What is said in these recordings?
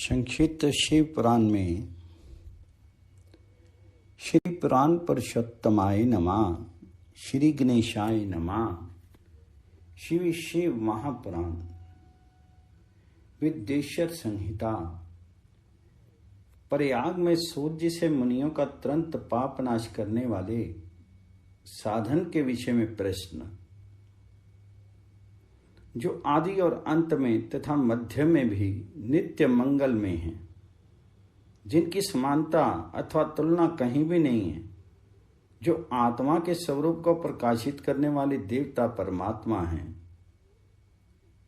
संक्षिप्त शिव पुराण में श्री पुराण पुरुषोत्तमाय नमः, श्री गणेशाय नमः। शिव शिव महापुराण विद्येश्वर संहिता। प्रयाग में सूर्य से मुनियों का तुरंत पाप नाश करने वाले साधन के विषय में प्रश्न, जो आदि और अंत में तथा मध्य में भी नित्य मंगल में है, जिनकी समानता अथवा तुलना कहीं भी नहीं है, जो आत्मा के स्वरूप को प्रकाशित करने वाले देवता परमात्मा हैं,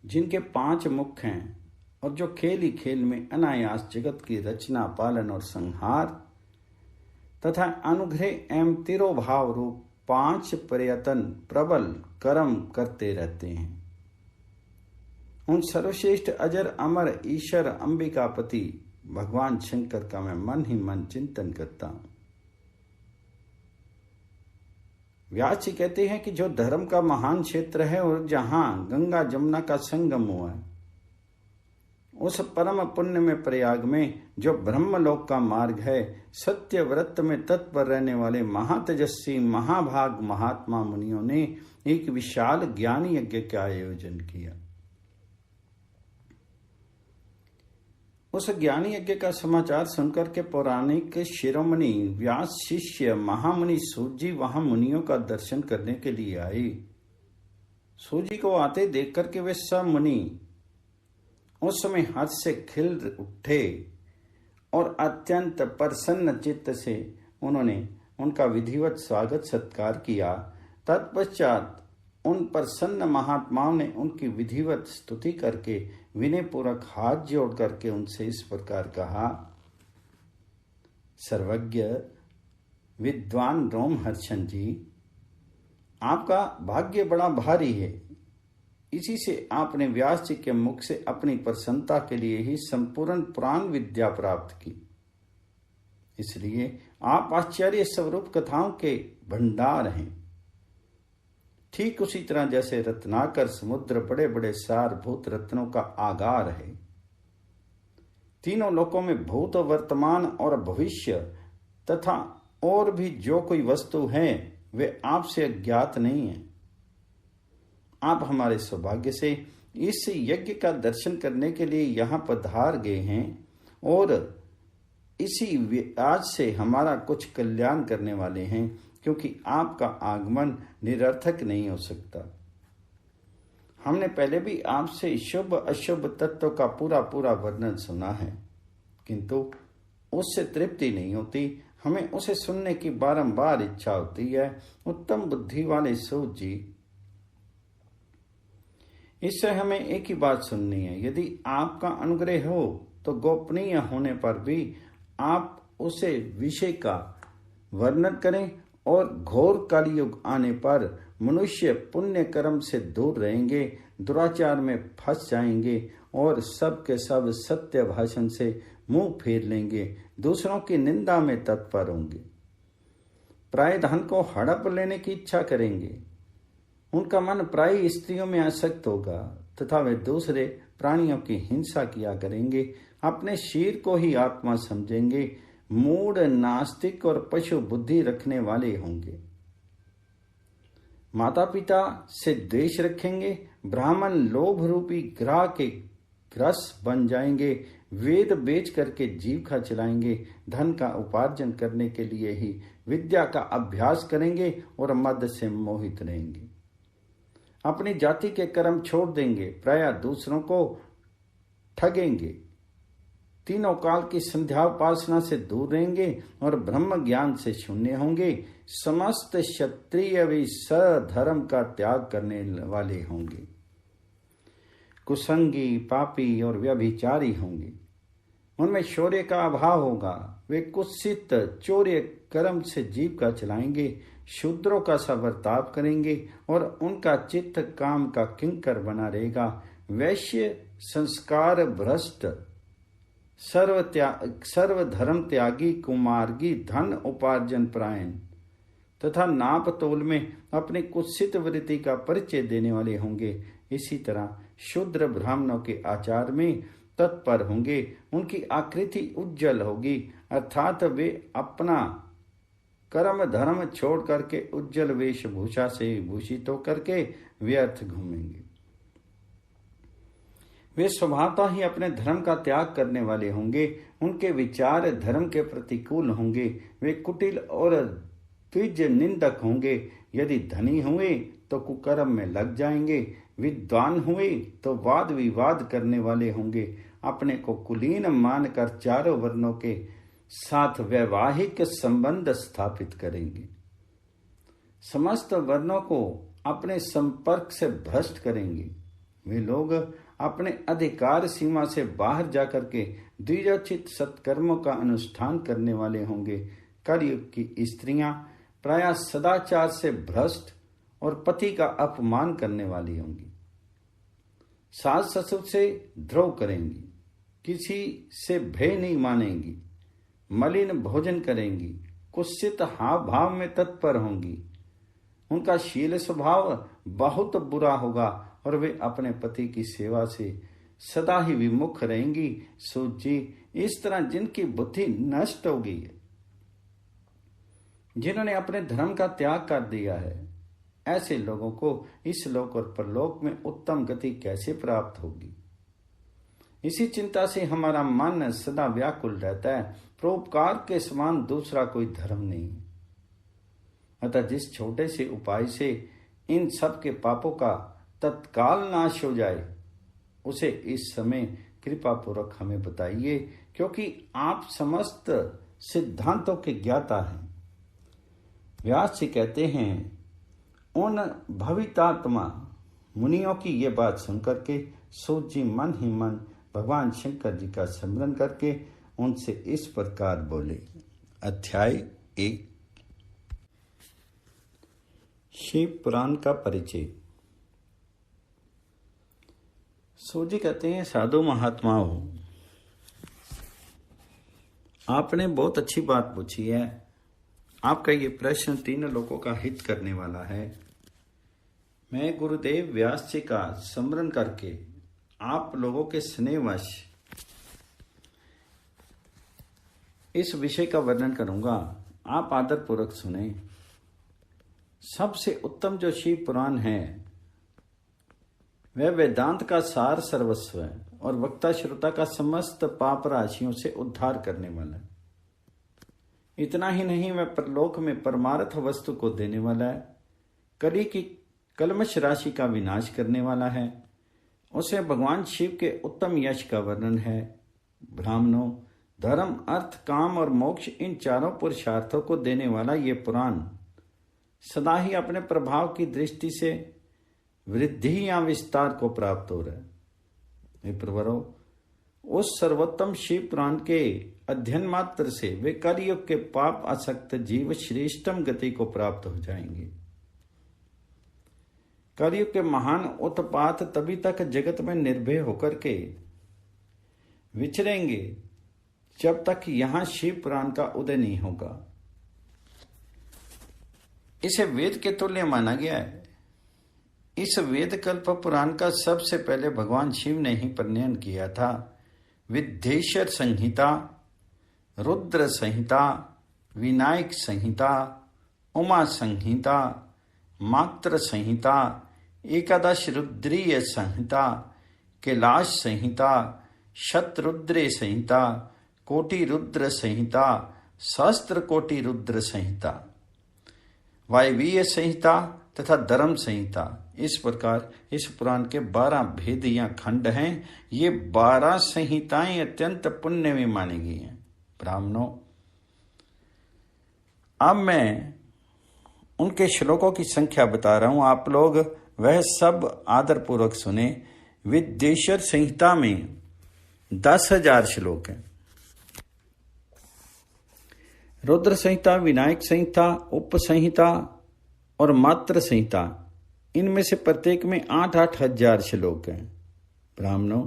जिनके 5 मुख हैं और जो खेल ही खेल में अनायास जगत की रचना, पालन और संहार तथा अनुग्रह एवं तिरोभाव रूप 5 प्रयत्न प्रबल कर्म करते रहते हैं, उन सर्वश्रेष्ठ अजर अमर ईश्वर अंबिकापति भगवान शंकर का मैं मन ही मन चिंतन करता हूं। व्यास जी कहते हैं कि जो धर्म का महान क्षेत्र है और जहां गंगा जमुना का संगम हुआ है, उस परम पुण्य में प्रयाग में जो ब्रह्मलोक का मार्ग है, सत्य व्रत में तत्पर रहने वाले महातेजस्वी महाभाग महात्मा मुनियों ने एक विशाल ज्ञान यज्ञ का आयोजन किया। उस ज्ञानी यज्ञ का समाचार सुनकर के पौराणिक शिरोमणि व्यास शिष्य महामुनि सूर्य वहां मुनियों का दर्शन करने के लिए आए। सूर्य को आते देख करके वे सब मुनि उस समय हर्ष से खिल उठे और अत्यंत प्रसन्न चित्त से उन्होंने उनका विधिवत स्वागत सत्कार किया। तत्पश्चात उन प्रसन्न महात्माओं ने उनकी विधिवत स्तुति करके विनय पूर्वक हाथ जोड़ करके उनसे इस प्रकार कहा, सर्वज्ञ विद्वान रोमहर्षण जी, आपका भाग्य बड़ा भारी है। इसी से आपने व्यास जी के मुख से अपनी प्रसन्नता के लिए ही संपूर्ण पुराण विद्या प्राप्त की। इसलिए आप आश्चर्य स्वरूप कथाओं के भंडार हैं। ठीक उसी तरह जैसे रत्नाकर समुद्र बड़े बड़े सारभूत रत्नों का आगार है। तीनों लोकों में भूत, वर्तमान और भविष्य तथा और भी जो कोई वस्तु है वे आपसे अज्ञात नहीं है। आप हमारे सौभाग्य से इस यज्ञ का दर्शन करने के लिए यहाँ पधार गए हैं और इसी आज से हमारा कुछ कल्याण करने वाले हैं, क्योंकि आपका आगमन निरर्थक नहीं हो सकता। हमने पहले भी आपसे शुभ अशुभ तत्व का पूरा पूरा वर्णन सुना है, किंतु उससे तृप्ति नहीं होती। हमें उसे सुनने की बारंबार इच्छा होती है। उत्तम बुद्धि वाले सूत जी, इससे हमें एक ही बात सुननी है। यदि आपका अनुग्रह हो तो गोपनीय होने पर भी आप उसे विषय का वर्णन करें, और घोर कलयुग आने पर मनुष्य पुण्य कर्म से दूर रहेंगे, दुराचार में फंस जाएंगे और सब के सब सत्य भाषण से मुंह फेर लेंगे, दूसरों की निंदा में तत्पर होंगे, प्राय धन को हड़प लेने की इच्छा करेंगे, उनका मन प्राय स्त्रियों में आसक्त होगा तथा वे दूसरे प्राणियों की हिंसा किया करेंगे, अपने शरीर को ही आत्मा समझेंगे, मूढ़ नास्तिक और पशु बुद्धि रखने वाले होंगे, माता पिता से द्वेष रखेंगे, ब्राह्मण लोभ रूपी ग्रह के ग्रस बन जाएंगे, वेद बेच करके जीविका चलाएंगे, धन का उपार्जन करने के लिए ही विद्या का अभ्यास करेंगे और मद से मोहित रहेंगे, अपनी जाति के कर्म छोड़ देंगे, प्रायः दूसरों को ठगेंगे, तीनों काल की संध्या उपासना से दूर रहेंगे और ब्रह्म ज्ञान से शून्य होंगे, समस्त क्षत्रिय भी सधर्म का त्याग करने वाले होंगे, कुसंगी पापी और व्यभिचारी होंगे, उनमें शौर्य का अभाव होगा, वे कुत्सित चौर्य कर्म से जीविका चलाएंगे, शूद्रों का सा बर्ताव करेंगे और उनका चित्त काम का किंकर बना रहेगा, वैश्य संस्कार भ्रष्ट सर्वधर्म त्यागी कुमार्गी धन उपार्जन परायण तथा नाप तोल में अपने कुत्सित वृत्ति का परिचय देने वाले होंगे। इसी तरह शूद्र ब्राह्मणों के आचार में तत्पर होंगे, उनकी आकृति उज्जवल होगी, अर्थात वे अपना कर्म धर्म छोड़ करके उज्जवल वेशभूषा से भूषित होकर के व्यर्थ घूमेंगे। वे स्वभावतः ही अपने धर्म का त्याग करने वाले होंगे, उनके विचार धर्म के प्रतिकूल होंगे, वे कुटिल और द्विज निंदक होंगे। यदि धनी हुए तो कुकर्म में लग जाएंगे, विद्वान हुए तो वाद विवाद करने वाले होंगे, अपने को कुलीन मानकर चारों वर्णों के साथ वैवाहिक संबंध स्थापित करेंगे, समस्त वर्णों को अपने संपर्क से भ्रष्ट करेंगे। वे लोग अपने अधिकार सीमा से बाहर जाकर के द्विजोचित सत्कर्मों का अनुष्ठान करने वाले होंगे। कलयुग की स्त्रियां प्रायः सदाचार से भ्रष्ट और पति का अपमान करने वाली होंगी, सास ससुर से द्रोह करेंगी, किसी से भय नहीं मानेंगी, मलिन भोजन करेंगी, कुत्सित हाव भाव में तत्पर होंगी, उनका शील स्वभाव बहुत बुरा होगा और वे अपने पति की सेवा से सदा ही विमुख रहेंगी। सूत जी, इस तरह जिनकी बुद्धि नष्ट हो गई है, जिन्होंने अपने धर्म का त्याग कर दिया है, ऐसे लोगों को इस लोक और परलोक में उत्तम गति कैसे प्राप्त होगी? इसी चिंता से हमारा मन सदा व्याकुल रहता है। परोपकार के समान दूसरा कोई धर्म नहीं। अतः जिस छोटे से उपाय से इन सब के पापों का तत्काल नाश हो जाए, उसे इस समय कृपा पूर्वक हमें बताइए, क्योंकि आप समस्त सिद्धांतों के ज्ञाता हैं। व्यास जी कहते हैं, उन भवितात्मा मुनियों की ये बात सुनकर के सूत जी मन ही मन भगवान शंकर जी का स्मरण करके उनसे इस प्रकार बोले। अध्याय 1, शिव पुराण का परिचय। सूत जी कहते हैं, साधु महात्माओं, आपने बहुत अच्छी बात पूछी है। आपका ये प्रश्न तीनों लोगों का हित करने वाला है। मैं गुरुदेव व्यास जी का स्मरण करके आप लोगों के स्नेहवश इस विषय का वर्णन करूंगा। आप आदर पूर्वक सुने। सबसे उत्तम जो शिव पुराण है वह वेदांत का सार सर्वस्व है और वक्ता श्रोता का समस्त पाप राशियों से उद्धार करने वाला है। इतना ही नहीं, वह परलोक में परमार्थ वस्तु को देने वाला है, कली की कलमश राशि का विनाश करने वाला है। उसे भगवान शिव के उत्तम यश का वर्णन है। ब्राह्मणों, धर्म अर्थ काम और मोक्ष, इन चारों पुरुषार्थों को देने वाला ये पुराण सदा ही अपने प्रभाव की दृष्टि से वृद्धि या विस्तार को प्राप्त हो रहा है। विप्रवरों, उस सर्वोत्तम शिव पुराण के अध्ययन मात्र से वे कलयुग के पाप आसक्त जीव श्रेष्ठतम गति को प्राप्त हो जाएंगे। कलयुग के महान उत्पात तभी तक जगत में निर्भय होकर के विचरेंगे जब तक यहां शिव पुराण का उदय नहीं होगा। इसे वेद के तुल्य माना गया है। इस वेद कल्प पुराण का सबसे पहले भगवान शिव ने ही प्रणयन किया था। विद्येश्वर संहिता, रुद्र संहिता, विनायक संहिता, उमा संहिता, मात्र संहिता, एकादश रुद्रीय संहिता, कैलाश संहिता, शतरुद्रे संहिता, कोटि रुद्र संहिता, सहस्त्र कोटि रुद्र संहिता, वायवीय संहिता तथा धर्म संहिता, इस प्रकार इस पुराण के 12 भेद या खंड हैं। ये 12 संहिताएं अत्यंत पुण्य में मानी गई हैं। ब्राह्मणों, अब मैं उनके श्लोकों की संख्या बता रहा हूं, आप लोग वह सब आदर पूर्वक सुने। विद्येश्वर संहिता में 10,000 श्लोक हैं। रुद्र संहिता, विनायक संहिता, उप संहिता और मात्र संहिता, इनमें से प्रत्येक में 8-8 हजार श्लोक हैं। ब्राह्मणों,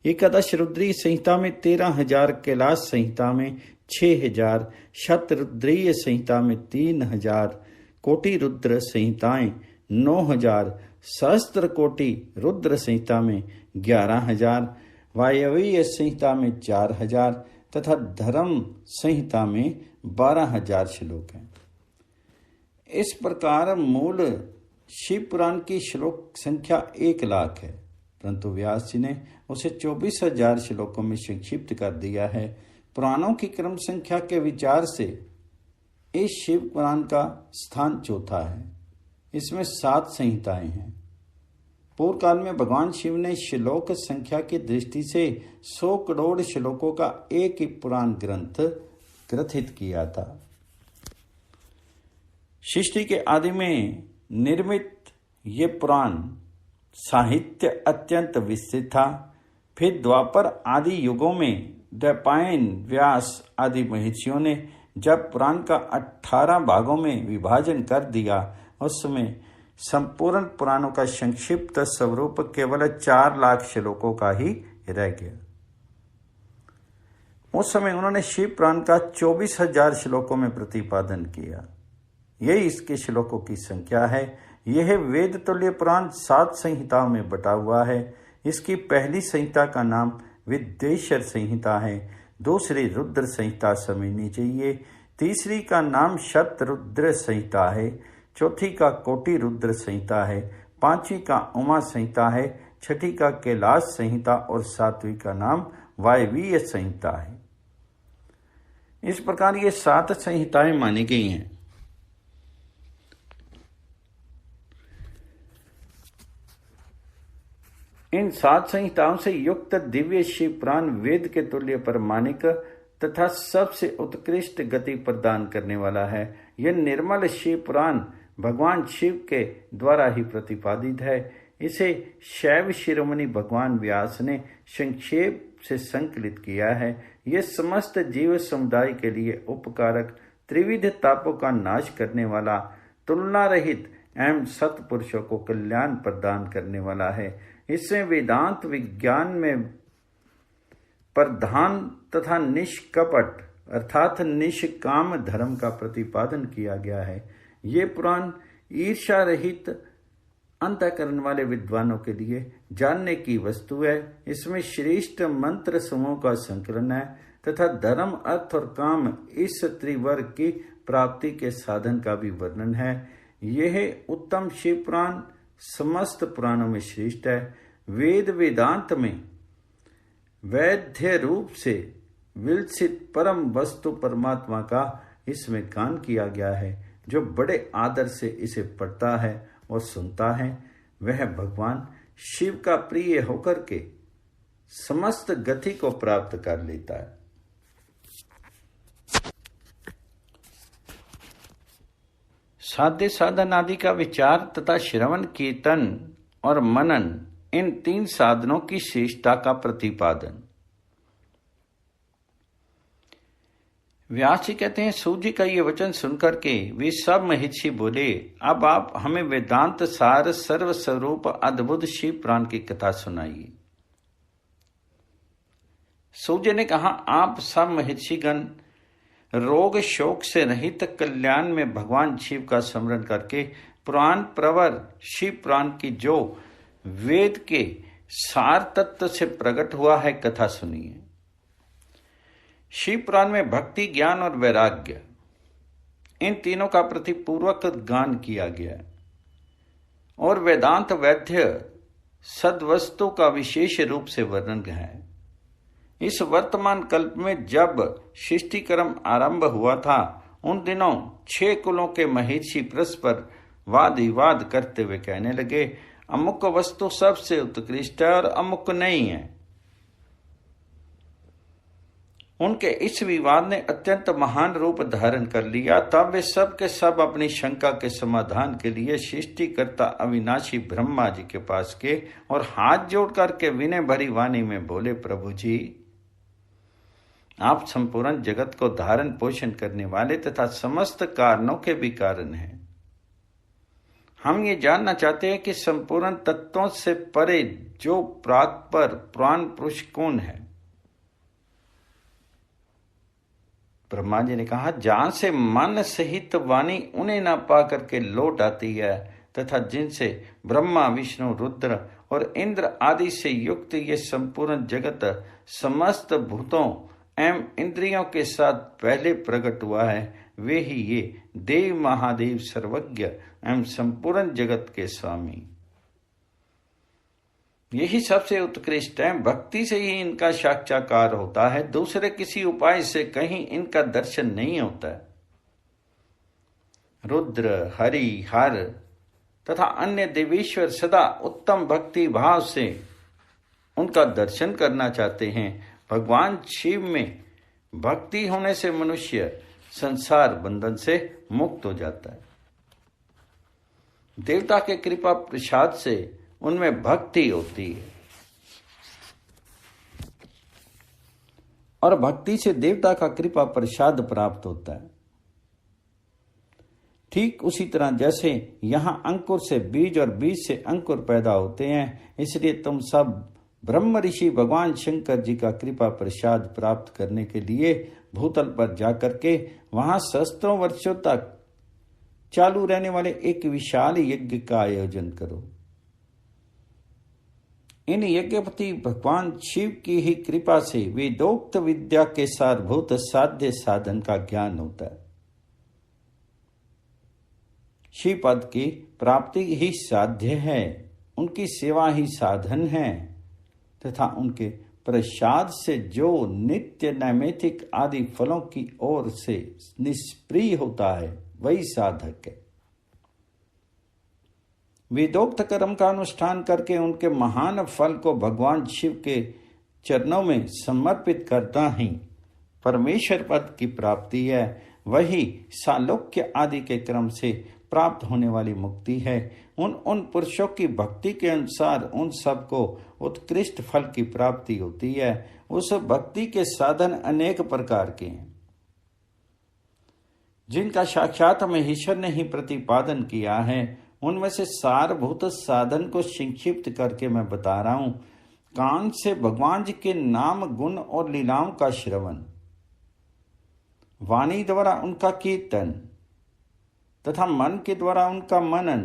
एकादश रुद्री संहिता में 13,000, कैलाश संहिता में 6,000, शतरुद्रीय संहिता में 3,000, कोटि रुद्र संहिताएं 9,000, सहस्त्र कोटि रुद्र संहिता में 11,000, वायवीय संहिता में 4000 तथा धर्म संहिता में 12000 श्लोक हैं। इस प्रकार मूल शिव पुराण की श्लोक संख्या 1,00,000 है, परंतु व्यास जी ने उसे 24,000 श्लोकों में संक्षिप्त कर दिया है। पुराणों की क्रम संख्या के विचार से इस शिव पुराण का स्थान चौथा है। इसमें 7 संहिताएं हैं। पूर्व काल में भगवान शिव ने श्लोक संख्या की दृष्टि से 100 करोड़ श्लोकों का एक ही पुराण ग्रंथ ग्रथित किया था। सृष्टि के आदि में निर्मित ये पुराण साहित्य अत्यंत विस्तृत था। फिर द्वापर आदि युगों में द्वैपायन, व्यास आदि महर्षियों ने जब पुराण का 18 भागों में विभाजन कर दिया, उस समय संपूर्ण पुराणों का संक्षिप्त स्वरूप केवल 4,00,000 श्लोकों का ही रह गया। उस समय उन्होंने शिव पुराण का 24,000 श्लोकों में प्रतिपादन किया। यही इसके श्लोकों की संख्या है। यह वेद तुल्य पुराण 7 संहिताओं में बटा हुआ है। इसकी पहली संहिता का नाम विद्वेश्वर संहिता है, दूसरी रुद्र संहिता समझनी चाहिए, तीसरी का नाम शतरुद्र संहिता है, चौथी का कोटि रुद्र संहिता है, पांचवी का उमा संहिता है, छठी का कैलाश संहिता और सातवीं का नाम वायवीय संहिता है। इस प्रकार ये 7 संहिताएं मानी गई हैं। इन 7 संहिताओं से युक्त दिव्य शिव पुराण वेद के तुल्य प्रमाणिक तथा सबसे उत्कृष्ट गति प्रदान करने वाला है। यह निर्मल शिव पुराण भगवान शिव के द्वारा ही प्रतिपादित है। इसे शैव शिरोमणि भगवान व्यास ने संक्षेप से संकलित किया है। यह समस्त जीव समुदाय के लिए उपकारक, त्रिविध तापों का नाश करने वाला, तुलना रहित एवं सत्पुरुषों को कल्याण प्रदान करने वाला है। इसमें वेदांत विज्ञान में प्रधान तथा निष्कपट अर्थात निष्काम धर्म का प्रतिपादन किया गया है। ये पुराण ईर्ष्या रहित अंतःकरण वाले विद्वानों के लिए जानने की वस्तु है। इसमें श्रेष्ठ मंत्र समूह का संकलन है तथा धर्म, अर्थ और काम इस त्रिवर्ग की प्राप्ति के साधन का भी वर्णन है। यह उत्तम शिव पुराण समस्त पुराणों में श्रेष्ठ है। वेद वेदांत में वैद्य रूप से विलसित परम वस्तु परमात्मा का इसमें गान किया गया है। जो बड़े आदर से इसे पढ़ता है और सुनता है, वह भगवान शिव का प्रिय होकर के समस्त गति को प्राप्त कर लेता है। साध्य साधन आदि का विचार तथा श्रवण, कीर्तन और मनन, इन 3 साधनों की श्रेष्ठता का प्रतिपादन। व्यास जी कहते हैं, सूत जी का ये वचन सुनकर के वे सब महर्षि बोले, अब आप हमें वेदांत सार सर्वस्वरूप अद्भुत शिव पुराण की कथा सुनाइए। सूत जी ने कहा, आप सब महर्षिगण रोग शोक से रहित कल्याण में भगवान शिव का स्मरण करके पुराण प्रवर शिव पुराण की जो वेद के सार तत्व से प्रकट हुआ है कथा सुनिए। शिव पुराण में भक्ति, ज्ञान और वैराग्य, इन तीनों का प्रतिपूर्वक गान किया गया और वेदांत वैद्य सद्वस्तु का विशेष रूप से वर्णन है। इस वर्तमान कल्प में जब सृष्टि क्रम आरंभ हुआ था, उन दिनों 6 कुलों के महर्षि परस्पर वाद विवाद करते हुए कहने लगे, अमुक वस्तु सबसे उत्कृष्ट है और अमुक नहीं है। उनके इस विवाद ने अत्यंत महान रूप धारण कर लिया। तब वे सब के सब अपनी शंका के समाधान के लिए सृष्टिकर्ता अविनाशी ब्रह्मा जी के पास गए और हाथ जोड़ करके विनय भरी वाणी में बोले, प्रभु जी, आप संपूर्ण जगत को धारण पोषण करने वाले तथा समस्त कारणों के भी कारण हैं। हम ये जानना चाहते हैं कि संपूर्ण तत्वों से परे जो प्रातपर प्राण पुरुष कौन है? ब्रह्मा जी ने कहा, जहां से मन सहित वाणी उन्हें न पा करके लौट आती है तथा जिनसे ब्रह्मा, विष्णु, रुद्र और इंद्र आदि से युक्त ये संपूर्ण जगत समस्त भूतों एवं इंद्रियों के साथ पहले प्रकट हुआ है, वे ही ये देव महादेव सर्वज्ञ एवं संपूर्ण जगत के स्वामी। यही सबसे उत्कृष्ट है। भक्ति से ही इनका साक्षात्कार होता है, दूसरे किसी उपाय से कहीं इनका दर्शन नहीं होता है। रुद्र, हरि, हर तथा अन्य देवीश्वर सदा उत्तम भक्ति भाव से उनका दर्शन करना चाहते हैं। भगवान शिव में भक्ति होने से मनुष्य संसार बंधन से मुक्त हो जाता है। देवता के कृपा प्रसाद से उनमें भक्ति होती है और भक्ति से देवता का कृपा प्रसाद प्राप्त होता है। ठीक उसी तरह जैसे यहां अंकुर से बीज और बीज से अंकुर पैदा होते हैं, इसलिए तुम सब ब्रह्म ऋषि भगवान शंकर जी का कृपा प्रसाद प्राप्त करने के लिए भूतल पर जाकर के वहां सहस्त्रों वर्षों तक चालू रहने वाले एक विशाल यज्ञ का आयोजन करो। इन यज्ञपति भगवान शिव की ही कृपा से वेदोक्त विद्या के सारभूत साध्य साधन का ज्ञान होता है। शिव पद की प्राप्ति ही साध्य है, उनकी सेवा ही साधन है तथा उनके प्रसाद से जो नित्य नैमित्तिक आदि फलों की ओर से निष्प्रिय होता है वही साधक है। वेदोक्त कर्म का अनुष्ठान करके उनके महान फल को भगवान शिव के चरणों में समर्पित करता ही परमेश्वर पद की प्राप्ति है। वही सालोक्य आदि के क्रम से प्राप्त होने वाली मुक्ति है। उन पुरुषों की भक्ति के अनुसार उन सबको उत्कृष्ट फल की प्राप्ति होती है। उस भक्ति के साधन अनेक प्रकार के हैं, जिनका साक्षात महेश्वर ने ही प्रतिपादन किया है। उनमें से सारभूत साधन को संक्षिप्त करके मैं बता रहा हूं। कान से भगवान जी के नाम, गुण और लीलाओं का श्रवण, वाणी द्वारा उनका कीर्तन तथा मन के द्वारा उनका मनन,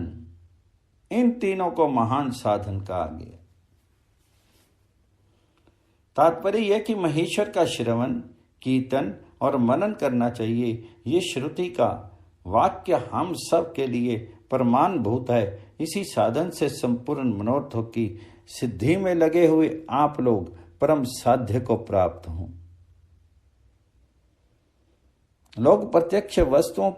इन तीनों को महान साधन कहा गया। तात्पर्य यह कि महेश्वर का श्रवण, कीर्तन और मनन करना चाहिए। ये श्रुति का वाक्य हम सब के लिए प्रमाणभूत है। इसी साधन से संपूर्ण मनोरथों की सिद्धि में लगे हुए आप लोग परम साध्य को प्राप्त हों। लोग प्रत्यक्ष वस्तुओं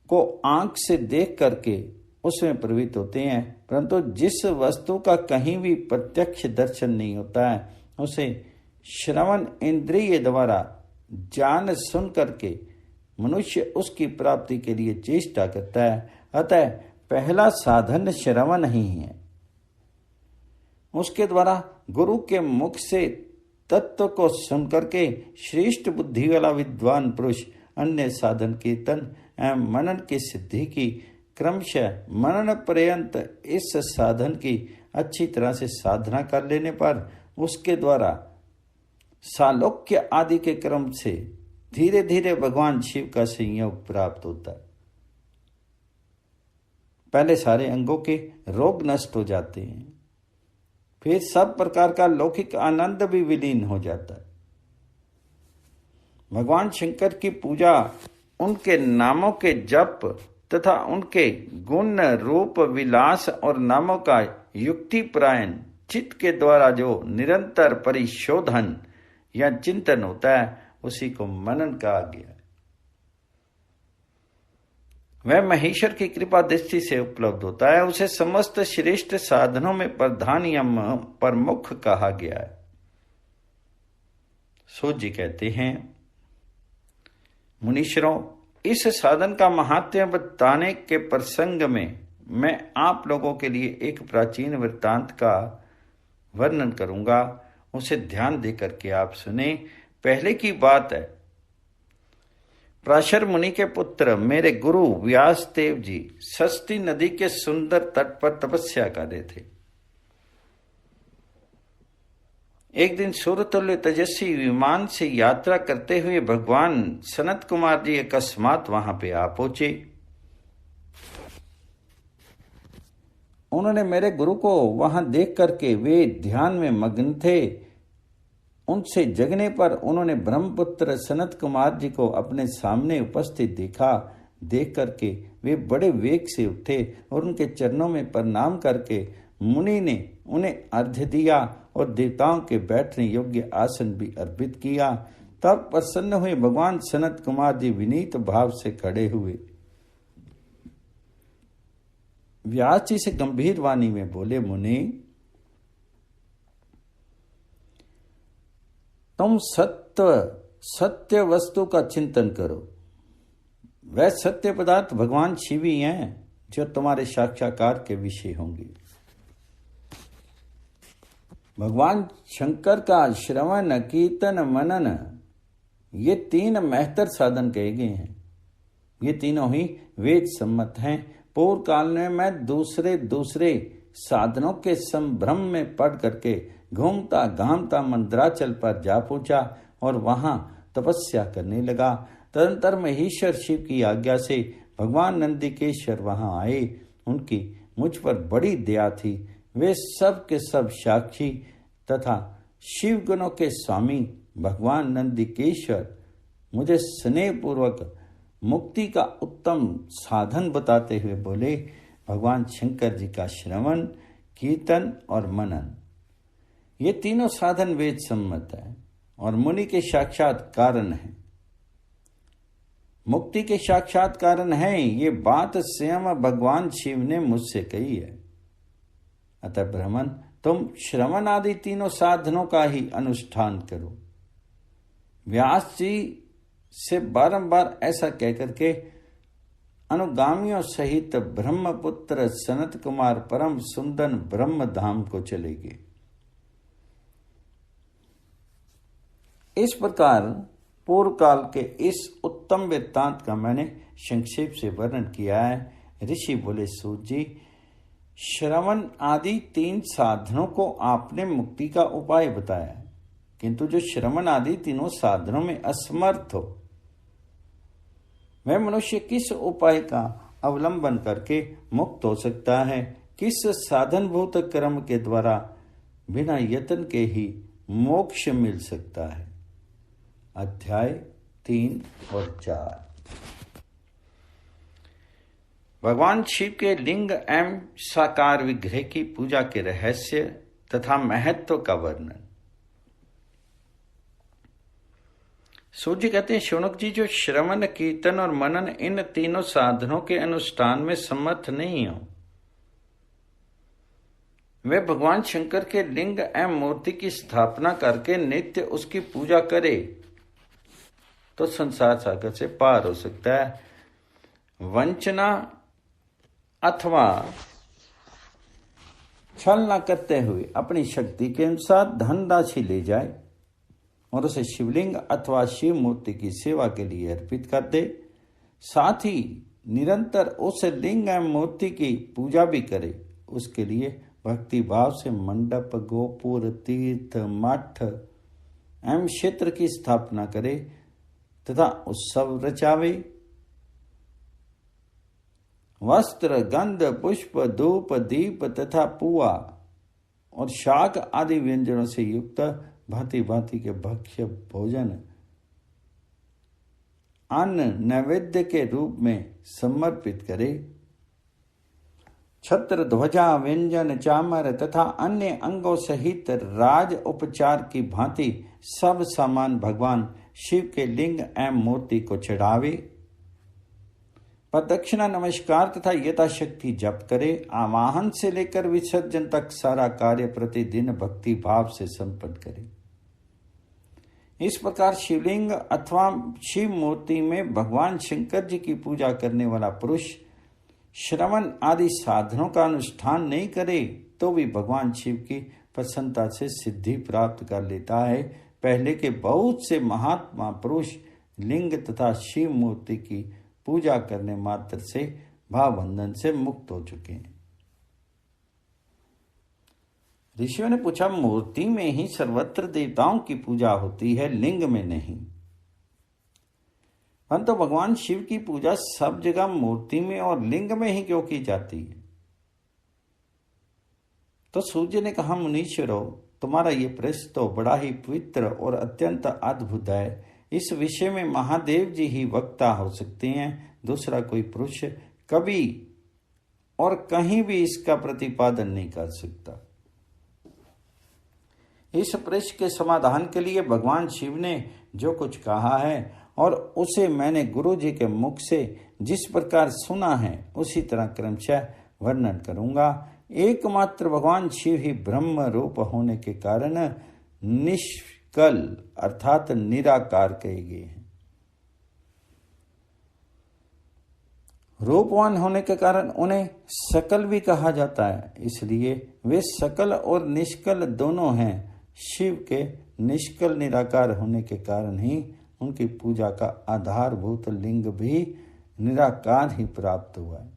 को आंख से देख करके उसमें प्रवृत्त होते हैं, परंतु जिस वस्तु का कहीं भी प्रत्यक्ष दर्शन नहीं होता है उसे श्रवण इंद्रिय द्वारा जान सुन करके मनुष्य उसकी प्राप्ति के लिए चेष्टा करता है। अतः पहला साधन श्रवण ही है। उसके द्वारा गुरु के मुख से तत्व को सुन करके श्रेष्ठ बुद्धि वाला विद्वान पुरुष अन्य साधन कीर्तन एवं मनन की सिद्धि की क्रमशः मनन पर्यंत इस साधन की अच्छी तरह से साधना कर लेने पर उसके द्वारा सालोक्य आदि के क्रम से धीरे धीरे भगवान शिव का संयोग प्राप्त होता है। पहले सारे अंगों के रोग नष्ट हो जाते हैं, फिर सब प्रकार का लौकिक आनंद भी विलीन हो जाता है। भगवान शंकर की पूजा, उनके नामों के जप तथा उनके गुण रूप विलास और नामों का युक्तिपरायण चित्त के द्वारा जो निरंतर परिशोधन या चिंतन होता है उसी को मनन कहा गया। वह महेश्वर की कृपा दृष्टि से उपलब्ध होता है। उसे समस्त श्रेष्ठ साधनों में प्रधान या प्रमुख कहा गया है। सूत जी कहते हैं, मुनीश्वरों, इस साधन का महात्म्य बताने के प्रसंग में मैं आप लोगों के लिए एक प्राचीन वृत्तांत का वर्णन करूंगा, उसे ध्यान देकर के आप सुने। पहले की बात है, पराशर मुनि के पुत्र मेरे गुरु व्यासदेव जी सस्ती नदी के सुंदर तट पर तपस्या कर रहे थे। एक दिन सूर्यतुल्य तेजस्वी विमान से यात्रा करते हुए भगवान सनत कुमार जी अकस्मात वहां पे आ पहुंचे। उन्होंने मेरे गुरु को वहां देख करके वे ध्यान में मग्न थे। उनसे जगने पर उन्होंने ब्रह्मपुत्र सनत कुमार जी को अपने सामने उपस्थित देखा। देख करके वे बड़े वेग से उठे और उनके चरणों में प्रणाम करके मुनि ने उन्हें अर्घ्य दिया और देवताओं के बैठने योग्य आसन भी अर्पित किया। तब प्रसन्न हुए भगवान सनत कुमार जी विनीत भाव से खड़े हुए। व्यास जी से गंभीर वाणी में बोले, मुनि तुम सत्य वस्तु का चिंतन करो। वह सत्य पदार्थ भगवान शिव ही हैं जो तुम्हारे साक्षात्कार के विषय होंगे। भगवान शंकर का श्रवण कीर्तन मनन ये 3 महत्तर साधन कहे गए हैं। ये तीनों ही वेद सम्मत हैं। पूर्व काल में मैं दूसरे साधनों के संभ्रम में पड़ करके घूमता घामता मंदराचल पर जा पहुंचा और वहां तपस्या करने लगा। तदंतर महेश्वर शिव की आज्ञा से भगवान नंदिकेश्वर वहां आए। उनकी मुझ पर बड़ी दया थी। वे सब के सब साक्षी तथा शिव गुणों के स्वामी भगवान नंदिकेश्वर मुझे स्नेहपूर्वक मुक्ति का उत्तम साधन बताते हुए बोले, भगवान शंकर जी का श्रवण कीर्तन और मनन ये तीनों साधन वेद सम्मत है और मुनि के साक्षात कारण है, मुक्ति के साक्षात कारण है। ये बात स्वयं भगवान शिव ने मुझसे कही है। अतः ब्राह्मण तुम श्रवण आदि तीनों साधनों का ही अनुष्ठान करो। व्यास जी से बारंबार ऐसा कहकर के अनुगामियों सहित ब्रह्मपुत्र सनत कुमार परम सुंदर ब्रह्म धाम को चले गए। इस प्रकार पूर्व काल के इस उत्तम वृत्तांत का मैंने संक्षेप से वर्णन किया है। ऋषि बोले, सूत जी, श्रवण आदि 3 साधनों को आपने मुक्ति का उपाय बताया है, किंतु जो श्रवण आदि तीनों साधनों में असमर्थ हो वह मनुष्य किस उपाय का अवलंबन करके मुक्त हो सकता है? किस साधनभूत कर्म के द्वारा बिना यत्न के ही मोक्ष मिल सकता है? अध्याय 3 और 4। भगवान शिव के लिंग एवं साकार विग्रह की पूजा के रहस्य तथा महत्व का वर्णन। सूर्य कहते हैं, शौनक जी, जो श्रवण कीर्तन और मनन इन तीनों साधनों के अनुष्ठान में समर्थ नहीं हो वे भगवान शंकर के लिंग एवं मूर्ति की स्थापना करके नित्य उसकी पूजा करे तो संसार सागर से पार हो सकता है। वंचना अथवा छल न करते हुए अपनी शक्ति के अनुसार धन राशि ले जाए और उसे शिवलिंग अथवा शिव मूर्ति की सेवा के लिए अर्पित कर दे। साथ ही निरंतर उस लिंग एवं मूर्ति की पूजा भी करे। उसके लिए भक्ति भाव से मंडप, गोपुर, तीर्थ, मठ एवं क्षेत्र की स्थापना करे तथा उत्सव रचावे। वस्त्र, गंध, पुष्प, धूप, दीप तथा पुआ और शाक आदि व्यंजनों से युक्त भांति भांति के भक्ष्य भोजन अन्न नैवेद्य के रूप में समर्पित करे। छत्र, ध्वजा, व्यंजन, चामर तथा अन्य अंगों सहित राज उपचार की भांति सब सामान भगवान शिव के लिंग एवं मूर्ति को चढ़ावे। प्रदक्षिणा, नमस्कार तथा यथाशक्ति जप करे। आवाहन से लेकर विसर्जन तक सारा कार्य प्रतिदिन भक्ति भाव से संपन्न करे। इस प्रकार शिवलिंग अथवा शिव मूर्ति में भगवान शंकर जी की पूजा करने वाला पुरुष श्रवण आदि साधनों का अनुष्ठान नहीं करे तो भी भगवान शिव की प्रसन्नता से सिद्धि प्राप्त कर लेता है। पहले के बहुत से महात्मा पुरुष लिंग तथा शिव मूर्ति की पूजा करने मात्र से भाव बंधन से मुक्त हो चुके हैं। ऋषियों ने पूछा, मूर्ति में ही सर्वत्र देवताओं की पूजा होती है, लिंग में नहीं। परंतु भगवान शिव की पूजा सब जगह मूर्ति में और लिंग में ही क्यों की जाती है? तो सूर्य ने कहा, मुनीश्वरों, तुम्हारा ये प्रश्न तो बड़ा ही पवित्र और अत्यंत अद्भुत है। इस विषय में महादेव जी ही वक्ता हो सकते हैं, दूसरा कोई पुरुष कभी और कहीं भी इसका प्रतिपादन नहीं कर सकता। इस प्रश्न के समाधान के लिए भगवान शिव ने जो कुछ कहा है और उसे मैंने गुरु जी के मुख से जिस प्रकार सुना है उसी तरह क्रमशः वर्णन करूंगा। एकमात्र भगवान शिव ही ब्रह्म रूप होने के कारण निष्कल अर्थात निराकार कहे गए हैं। रूपवान होने के कारण उन्हें सकल भी कहा जाता है, इसलिए वे सकल और निष्कल दोनों हैं। शिव के निष्कल निराकार होने के कारण ही उनकी पूजा का आधारभूत लिंग भी निराकार ही प्राप्त हुआ है,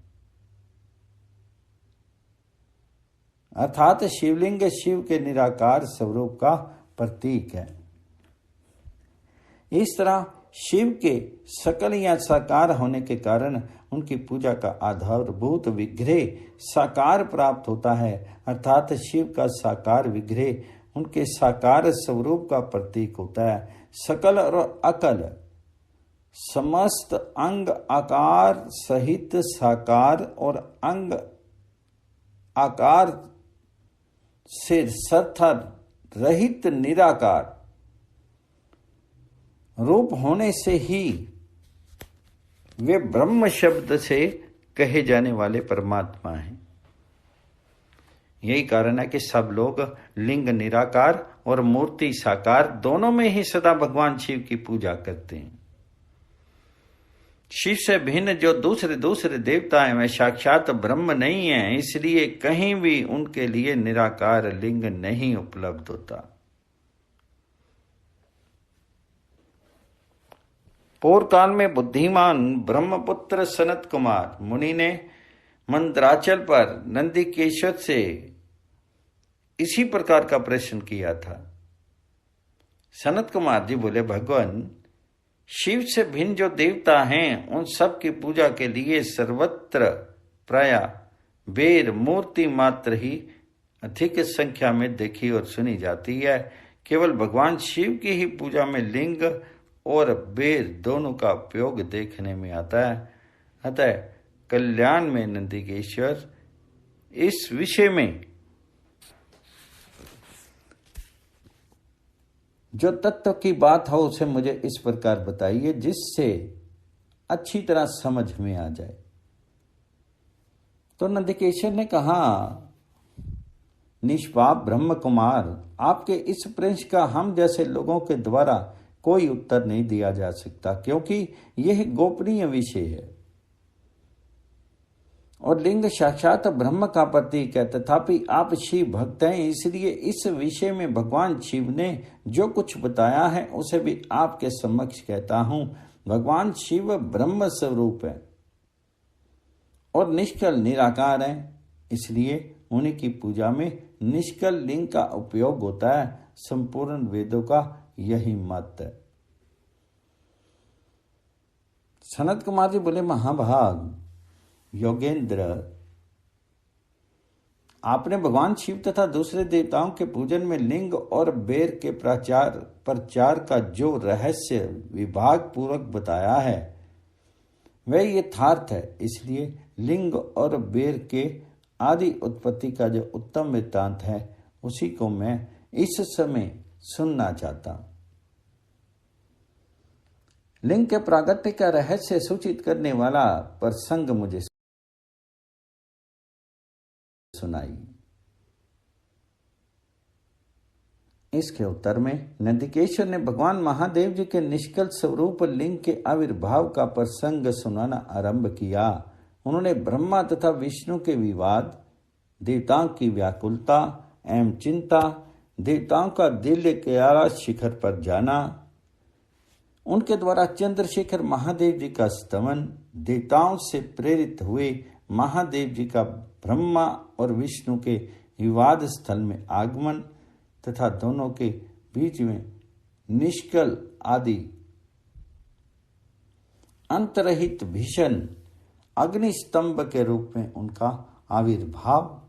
अर्थात शिवलिंग शिव के निराकार स्वरूप का प्रतीक है। इस तरह शिव के सकल या साकार होने के कारण उनकी पूजा का आधारभूत विग्रह साकार प्राप्त होता है, अर्थात शिव का साकार विग्रह उनके साकार स्वरूप का प्रतीक होता है। सकल और अकल समस्त अंग आकार सहित साकार और अंग आकार से सत्तर रहित निराकार रूप होने से ही वे ब्रह्म शब्द से कहे जाने वाले परमात्मा हैं। यही कारण है कि सब लोग लिंग निराकार और मूर्ति साकार दोनों में ही सदा भगवान शिव की पूजा करते हैं। शिव से भिन्न जो दूसरे देवता हैं वे साक्षात ब्रह्म नहीं है, इसलिए कहीं भी उनके लिए निराकार लिंग नहीं उपलब्ध होता। पूर्व काल में बुद्धिमान ब्रह्मपुत्र सनत कुमार मुनि ने मंदराचल पर नंदिकेश्वर से इसी प्रकार का प्रश्न किया था। सनत कुमार जी बोले, भगवान शिव से भिन्न जो देवता हैं उन सब की पूजा के लिए सर्वत्र प्राय बेर मूर्ति मात्र ही अधिक संख्या में देखी और सुनी जाती है। केवल भगवान शिव की ही पूजा में लिंग और बेर दोनों का उपयोग देखने में आता है। अतः कल्याण में नंदिकेश्वर इस विषय में जो तत्व की बात हो उसे मुझे इस प्रकार बताइए जिससे अच्छी तरह समझ में आ जाए। तो नंदिकेश्वर ने कहा, निष्पाप ब्रह्म कुमार, आपके इस प्रश्न का हम जैसे लोगों के द्वारा कोई उत्तर नहीं दिया जा सकता, क्योंकि यह गोपनीय विषय है और लिंग साक्षात ब्रह्म का प्रतीक है। तथापि आप शिव भक्त हैं, इसलिए इस विषय में भगवान शिव ने जो कुछ बताया है उसे भी आपके समक्ष कहता हूं। भगवान शिव ब्रह्म स्वरूप है और निष्कल निराकार है, इसलिए उन्हीं की पूजा में निष्कल लिंग का उपयोग होता है। संपूर्ण वेदों का यही मत है। सनत कुमार जी बोले, महाभाग योगेंद्र, आपने भगवान शिव तथा दूसरे देवताओं के पूजन में लिंग और बेर के प्रचार का जो रहस्य विभाग पूर्वक बताया है वह यथार्थ है। इसलिए लिंग और बेर के आदि उत्पत्ति का जो उत्तम वृत्तांत है उसी को मैं इस समय सुनना चाहता हूं। लिंग के प्रागट्य का रहस्य सूचित करने वाला प्रसंग मुझे सुनाई। इसके उत्तर में नंदिकेश्वर ने भगवान महादेव जी के निष्कल स्वरूप लिंग के आविर्भाव का प्रसंग सुनाना आरंभ किया। उन्होंने ब्रह्मा तथा विष्णु के विवाद, देवताओं की व्याकुलता एवं चिंता, देवताओं का दिव्य कैलाश शिखर पर जाना, उनके द्वारा चंद्रशेखर महादेव जी का स्तवन, देवताओं से प्रेरित हुए महादेव जी का ब्रह्मा और विष्णु के विवाद स्थल में आगमन तथा दोनों के बीच में निष्कल आदि अंतरहित भीषण अग्नि स्तंभ के रूप में उनका आविर्भाव,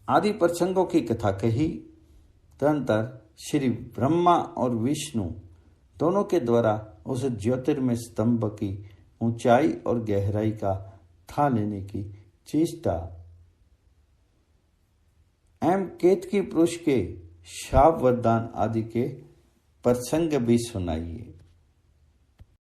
आदि प्रसंगों की कथा कही। तदनंतर श्री ब्रह्मा और विष्णु दोनों के द्वारा उस ज्योतिर्मय स्तंभ की ऊंचाई और गहराई का था लेने की चेष्टा एवं केतकी पुरुष के शाप वरदान आदि के प्रसंग भी सुनाइए।